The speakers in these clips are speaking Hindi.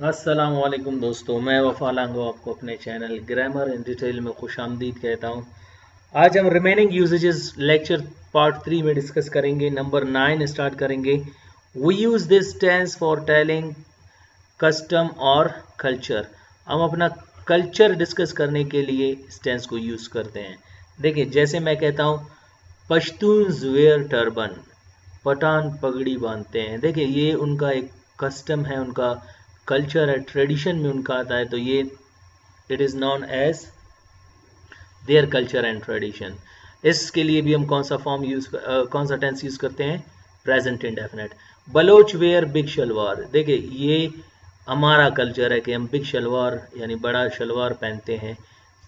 अस्सलाम वालेकुम दोस्तों, मैं वफा लांगो आपको अपने चैनल ग्रामर इन डिटेल में खुशामदीद कहता हूँ। आज हम रिमेनिंग यूजेजेस लेक्चर पार्ट 3 में डिस्कस करेंगे। नंबर 9 स्टार्ट करेंगे। We use this tense for telling custom और कल्चर। हम अपना कल्चर डिस्कस करने के लिए इस टेंस को यूज करते हैं। देखिए, जैसे मैं कहता हूँ पश्तून्स वेयर टर्बन, पठान पगड़ी बांधते हैं। देखिए, ये उनका एक कस्टम है, उनका कल्चर है, ट्रेडिशन में उनका आता है, तो ये it is known as their culture and tradition. इसके लिए भी हम कौन सा टेंस यूज करते हैं? Present indefinite. Baloch wear big shalwar. देखिए, ये हमारा कल्चर है कि हम बिग शलवार यानी बड़ा शलवार पहनते हैं।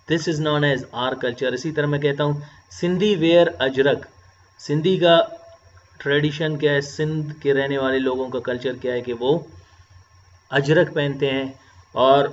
This is known as our culture. इसी तरह मैं कहता हूँ सिंधी वेयर अजरक। सिंधी का ट्रेडिशन क्या है? सिंध के रहने वाले लोगों का कल्चर क्या है कि वो अजरक पहनते हैं। और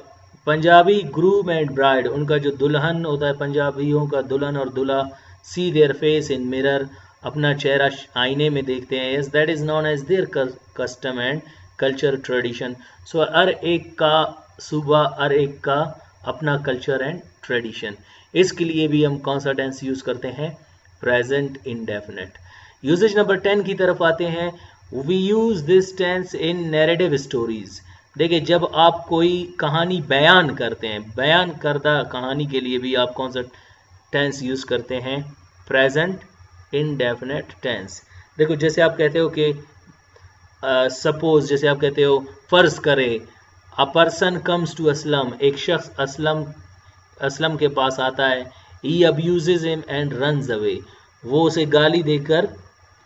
पंजाबी ग्रूम एंड ब्राइड, उनका जो दुल्हन होता है, पंजाबियों का दुल्हन और दूल्हा, see their face in mirror, अपना चेहरा आईने में देखते हैं। Yes, that is known as their custom and culture tradition. So हर एक का सूबा, हर एक का अपना कल्चर एंड ट्रेडिशन। इसके लिए भी हम कौन सा टेंस यूज करते हैं? Present indefinite. यूजेज नंबर 10 की तरफ आते हैं। We use this tense in narrative stories. देखिए, जब आप कोई कहानी बयान करते हैं, बयान करदा कहानी के लिए भी आप कौन सा टेंस यूज करते हैं? Present indefinite tense. देखो, जैसे आप कहते हो कि सपोज, जैसे आप कहते हो फर्ज करे, a person comes to Aslam, एक शख्स असलम के पास आता है। He abuses him and runs away, वो उसे गाली देकर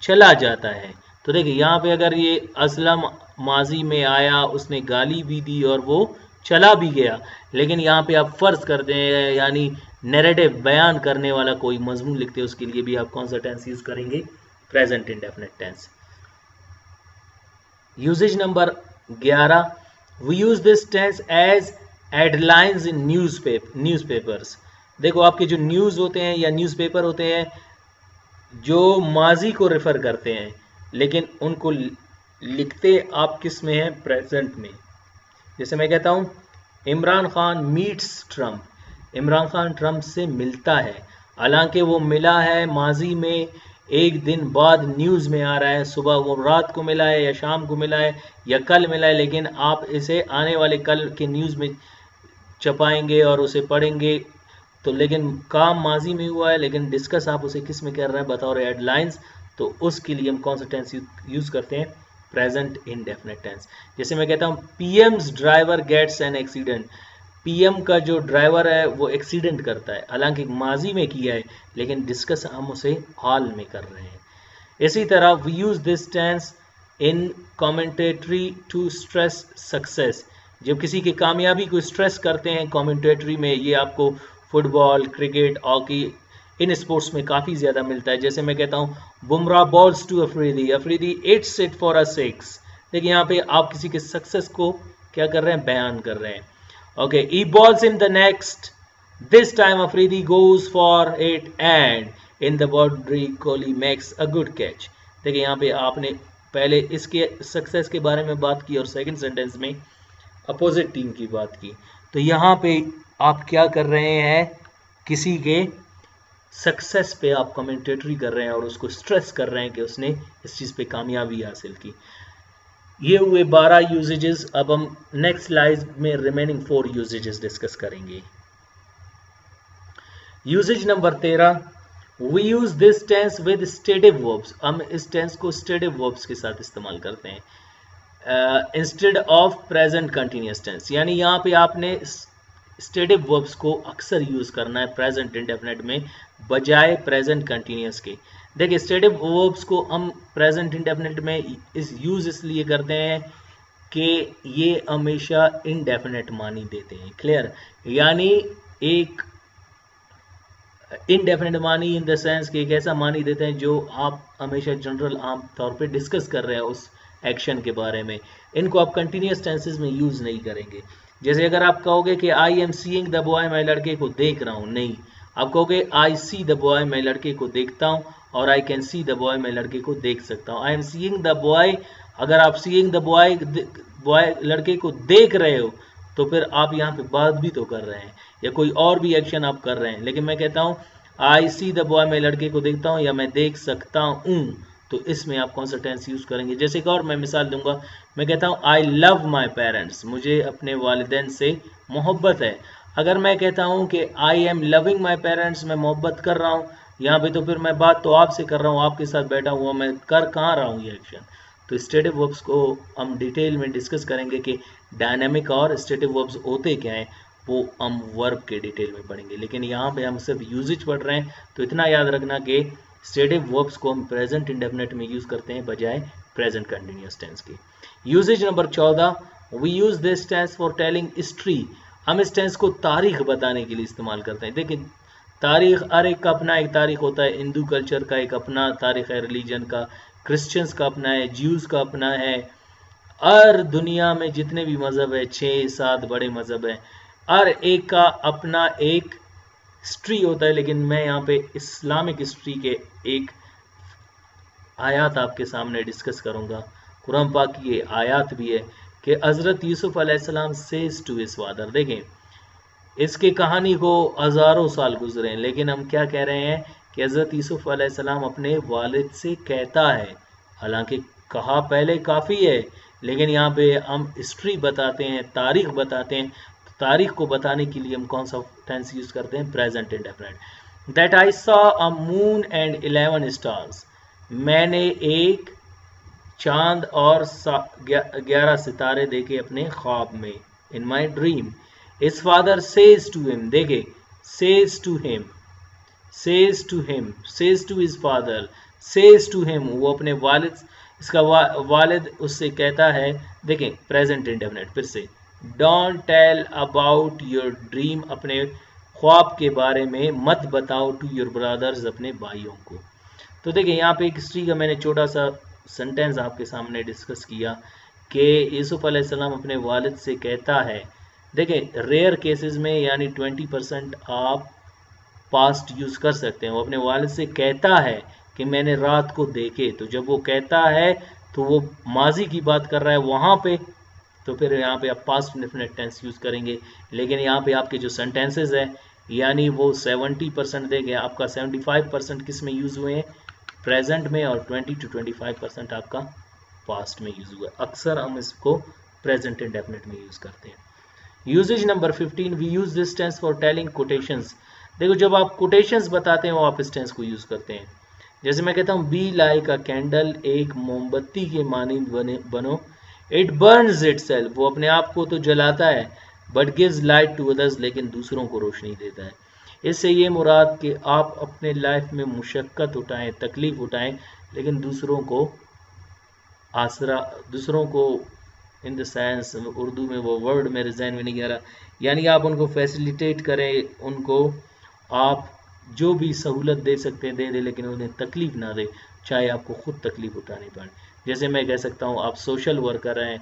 चला जाता है। तो देखिए, यहाँ पे अगर ये असलम माजी में आया, उसने गाली भी दी और वो चला भी गया, लेकिन यहाँ पे आप फर्ज करते हैं यानी नैरेटिव बयान करने वाला कोई मजमून लिखते हैं, उसके लिए भी आप कौन सा टेंस यूज करेंगे? Present indefinite tense. Usage number 11, we use this tense as headlines in newspapers. देखो, आपके जो न्यूज़ होते हैं या न्यूज़पेपर होते हैं, जो माजी को रेफर करते हैं, लेकिन उनको लिखते आप किस में हैं? प्रेजेंट में। जैसे मैं कहता हूं Imran Khan meets Trump, Imran Khan Trump से मिलता है। हालांकि वो मिला है माजी में, एक दिन बाद न्यूज़ में आ रहा है, सुबह वो रात को मिला है या शाम को मिला है या कल मिला है, लेकिन आप इसे आने वाले कल के न्यूज़ में छपाएंगे और उसे पढ़ेंगे। तो लेकिन काम माजी में हुआ है, लेकिन डिस्कस आप उसे किस में कर रहे हैं? बतौर हेडलाइंस। तो उसके लिए हम कौन सा टेंस यूज करते हैं? Present indefinite tense. जैसे मैं कहता हूं PM's driver gets an accident, PM का जो ड्राइवर है वो एक्सीडेंट करता है, हालांकि माजी में किया है, लेकिन डिस्कस हम उसे हाल में कर रहे हैं। इसी तरह we use this tense in commentary to stress success. जब किसी की कामयाबी को स्ट्रेस करते हैं कमेंटेटरी में, ये आपको फुटबॉल, क्रिकेट, हॉकी, इन स्पोर्ट्स में काफ़ी ज़्यादा मिलता है। जैसे मैं कहता हूँ Bumrah balls to Afridi, Afridi hits it for a six. देखिए, यहाँ पे आप किसी के सक्सेस को क्या कर रहे हैं? बयान कर रहे हैं। Okay, E balls in the next, this time Afridi goes for it and in the boundary Kohli makes a good catch. देखिए, यहाँ पे आपने पहले इसके सक्सेस के बारे में बात की और सेकंड सेंटेंस में अपोजिट टीम की बात की। तो यहाँ पे आप क्या कर रहे हैं? किसी के सक्सेस पे आप कमेंटेटरी कर रहे हैं और उसको स्ट्रेस कर रहे हैं कि उसने इस चीज़ पे कामयाबी हासिल की। ये हुए 12 यूजेजेस। अब हम नेक्स्ट स्लाइड में रिमेनिंग 4 यूजेजेस डिस्कस करेंगे। Usage number 13, we use this tense with stative verbs. हम इस टेंस को स्टेटिव वर्ब्स के साथ इस्तेमाल करते हैं instead of present continuous tense. यानी यहाँ पे आपने स्टेटिव वर्ब्स को अक्सर यूज करना है प्रेजेंट इंडेफिनेट में बजाय प्रेजेंट कंटिन्यूस के। देखिए, स्टेटिव वर्ब्स को हम प्रेजेंट इंडेफिनेट में यूज इसलिए करते हैं कि ये हमेशा इंडेफिनेट मानी देते हैं। क्लियर? यानी एक इनडेफिनेट मानी इन द सेंस कि एक ऐसा मानी देते हैं जो आप हमेशा जनरल आम तौर पे डिस्कस कर रहे हैं उस एक्शन के बारे में। इनको आप कंटिन्यूस टेंसेस में यूज नहीं करेंगे। जैसे अगर आप कहोगे कि I am seeing the boy, मैं लड़के को देख रहा हूँ, नहीं, आप कहोगे आई सी द बॉय, मैं लड़के को देखता हूँ, और I can see the boy, मैं लड़के को देख सकता हूँ। I am seeing the boy, अगर आप सीइंग द बॉय बॉय लड़के को देख रहे हो तो फिर आप यहाँ पे बात भी तो कर रहे हैं या कोई और भी एक्शन आप कर रहे हैं। लेकिन मैं कहता हूँ आई सी द बॉय, मैं लड़के को देखता हूँ या मैं देख सकता हूँ, तो इसमें आप कौन सा टेंस यूज करेंगे। जैसे कि और मैं मिसाल दूंगा, मैं कहता हूँ आई लव माई पेरेंट्स, मुझे अपने वालिदैन से मोहब्बत है। अगर मैं कहता हूँ कि I am loving my parents, मैं मोहब्बत कर रहा हूँ यहाँ पे, तो फिर मैं बात तो आपसे कर रहा हूँ, आपके साथ बैठा हुआ, मैं कर कहाँ रहा हूँ ये एक्शन। तो स्टेटिव वर्ब्स को हम डिटेल में डिस्कस करेंगे कि डायनामिक और स्टेटिव वर्ब्स होते क्या हैं, वो हम वर्ब के डिटेल में पढ़ेंगे। लेकिन यहाँ पे हम सिर्फ यूजेज पढ़ रहे हैं, तो इतना याद रखना कि स्टेटिव वर्ब्स को हम प्रेजेंट इंडेफिनिट में यूज करते हैं बजाय प्रेजेंट कंटिन्यूअस टेंस के। Usages number 14, we use this tense for telling history. हम इस टेंस को तारीख बताने के लिए इस्तेमाल करते हैं। देखिए तारीख, हर एक का अपना एक तारीख होता है। हिंदू कल्चर का एक अपना तारीख है, रिलीजन का, क्रिश्चियंस का अपना है, ज्यूज का अपना है, हर दुनिया में जितने भी मजहब है, 6-7 बड़े मजहब है, हर एक का अपना एक हिस्ट्री होता है। लेकिन मैं यहाँ पे इस्लामिक हिस्ट्री के एक आयात आपके सामने डिस्कस करूंगा। कुरान पाक की ये आयात भी है कि हजरत यूसुफ अलैहिस्सलाम सेज टू हिज फादर। देखें इसकी कहानी को हजारों साल गुजरे हैं, लेकिन हम क्या कह रहे हैं कि हजरत यूसुफ अलैहिस्सलाम अपने वालिद से कहता है। हालांकि कहा पहले काफ़ी है, लेकिन यहाँ पे हम हिस्ट्री बताते हैं, तारीख बताते हैं। तो तारीख को बताने के लिए हम कौन सा टेंस यूज करते हैं, present indefinite. That I saw a moon and 11 stars, मैंने एक चांद और 11 सितारे देखे अपने ख्वाब में, in my dream. His father says to him, देखे says to him, says to him, says to his father, says to him, वो अपने वालिद, इसका वालिद उससे कहता है। देखें प्रेजेंट इंडेफिनिट फिर से, don't tell about your dream, अपने ख्वाब के बारे में मत बताओ, टू योर ब्रदर्स, अपने भाइयों को। तो देखिए यहाँ पे एक हिस्ट्री का मैंने छोटा सा सेंटेंस आपके सामने डिस्कस किया कि यूसुफ अलैहिस्सलाम अपने वालिद से कहता है। देखिए रेयर केसेस में यानी 20% आप पास्ट यूज कर सकते हैं। वो अपने वालिद से कहता है कि मैंने रात को देखे, तो जब वो कहता है तो वो माजी की बात कर रहा है वहां पे, तो फिर यहाँ पे आप पास्ट इंडेफिनिट टेंस यूज करेंगे। लेकिन यहाँ पे आपके जो सेंटेंसेस है यानी वो 70% देंगे, आपका 75% किस में यूज हुए हैं, प्रेजेंट में, और 20 to 25% आपका पास्ट में यूज हुआ है। अक्सर हम इसको प्रेजेंट इंडेफिनिट में यूज करते हैं। Usages number 15, we use this tense for telling quotations. देखो जब आप कोटेशंस बताते हैं वो आप इस टेंस को यूज करते हैं। जैसे मैं कहता हूँ बी लाइक अ कैंडल, एक मोमबत्ती के मानिंद बनो, इट बर्न्स इटसेल्फ, वो अपने आप को तो जलाता है, but gives light to others, लेकिन दूसरों को रोशनी देता है। इससे ये मुराद कि आप अपने लाइफ में मुशक्कत उठाएं, तकलीफ उठाएं, लेकिन दूसरों को आसरा, दूसरों को इन द सेंस, उर्दू में वो वर्ड मेरे जहन में नहीं आ रहा, यानी आप उनको फैसिलिटेट करें, उनको आप जो भी सहूलत दे सकते हैं दे दे, लेकिन उन्हें तकलीफ ना दे, चाहे आपको खुद तकलीफ उठानी पड़े। जैसे मैं कह सकता हूँ आप सोशल वर्कर हैं,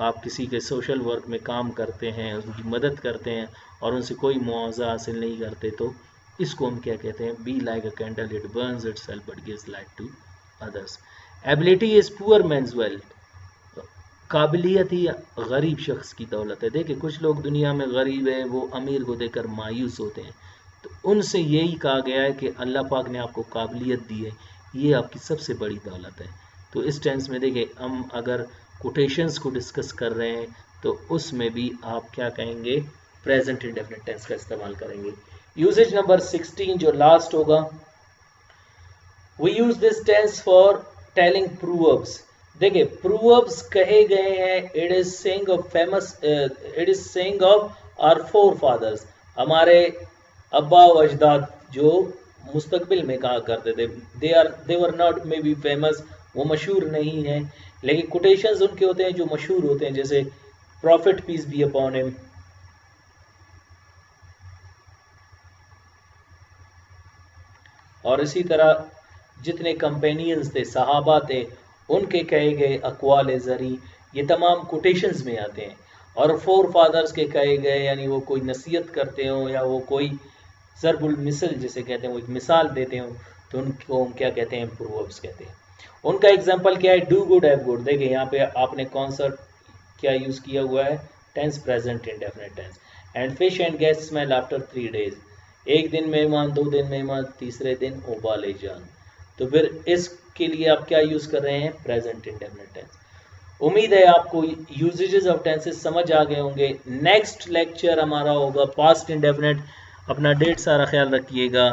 आप किसी के सोशल वर्क में काम करते हैं, उनकी मदद करते हैं और उनसे कोई मुआवजा हासिल नहीं करते, तो इसको हम क्या कहते हैं, be like a candle, it burns itself but gives light to others. Ability is poor man's wealth, काबिलियत ही गरीब शख्स की दौलत है। देखिए कुछ लोग दुनिया में गरीब है, वो अमीर को देखकर मायूस होते हैं, तो उनसे यही कहा गया है कि अल्लाह पाक ने आपको काबिलियत दी है, ये आपकी सबसे बड़ी दौलत है। तो इस टेंस में देखिए हम अगर कोटेशंस को डिस्कस कर रहे हैं तो उसमें भी आप क्या कहेंगे, प्रेजेंट इंडेफिनिट टेंस का इस्तेमाल करेंगे। यूजेज नंबर 16 जो लास्ट होगा, we use this tense for telling proverbs. देखिए प्रूवर्ब्स कहे गए हैं, it is saying of famous, it is saying of our forefathers, हमारे अब्बा व अजदाद जो मुस्तकबिल में कहा करते थे। They were not may be famous, वो मशहूर नहीं है, लेकिन कोटेशंस उनके होते हैं जो मशहूर होते हैं, जैसे prophet peace be upon him, और इसी तरह जितने कंपेनियंस थे, सहाबा थे, उनके कहे गए अकवाल ज़री, ये तमाम कोटेशंस में आते हैं। और फोर फादर्स के कहे गए यानी वो कोई नसीहत करते हो या वो कोई ज़रबुल मिसल जिसे कहते हैं, वो एक मिसाल देते हो, तो उनको हम क्या कहते हैं, प्रोवर्ब्स कहते हैं। उनका एग्जाम्पल क्या है, डू गुड हैव गुड। देखिए यहाँ पे आपने कौन सा क्या यूज किया हुआ है, tense present indefinite tense. And fish and guest smell after 3 days, एक दिन मेहमान, 2 दिन मेहमान, तीसरे दिन उबाले जान। तो फिर इसके लिए आप क्या यूज कर रहे हैं, प्रेजेंट इंडेफिनिट टेंस। उम्मीद है आपको यूजेजेस ऑफ टेंसेस समझ आ गए होंगे। नेक्स्ट लेक्चर हमारा होगा पास्ट इंडेफिनिट। अपना ढेर सारा ख्याल रखिएगा।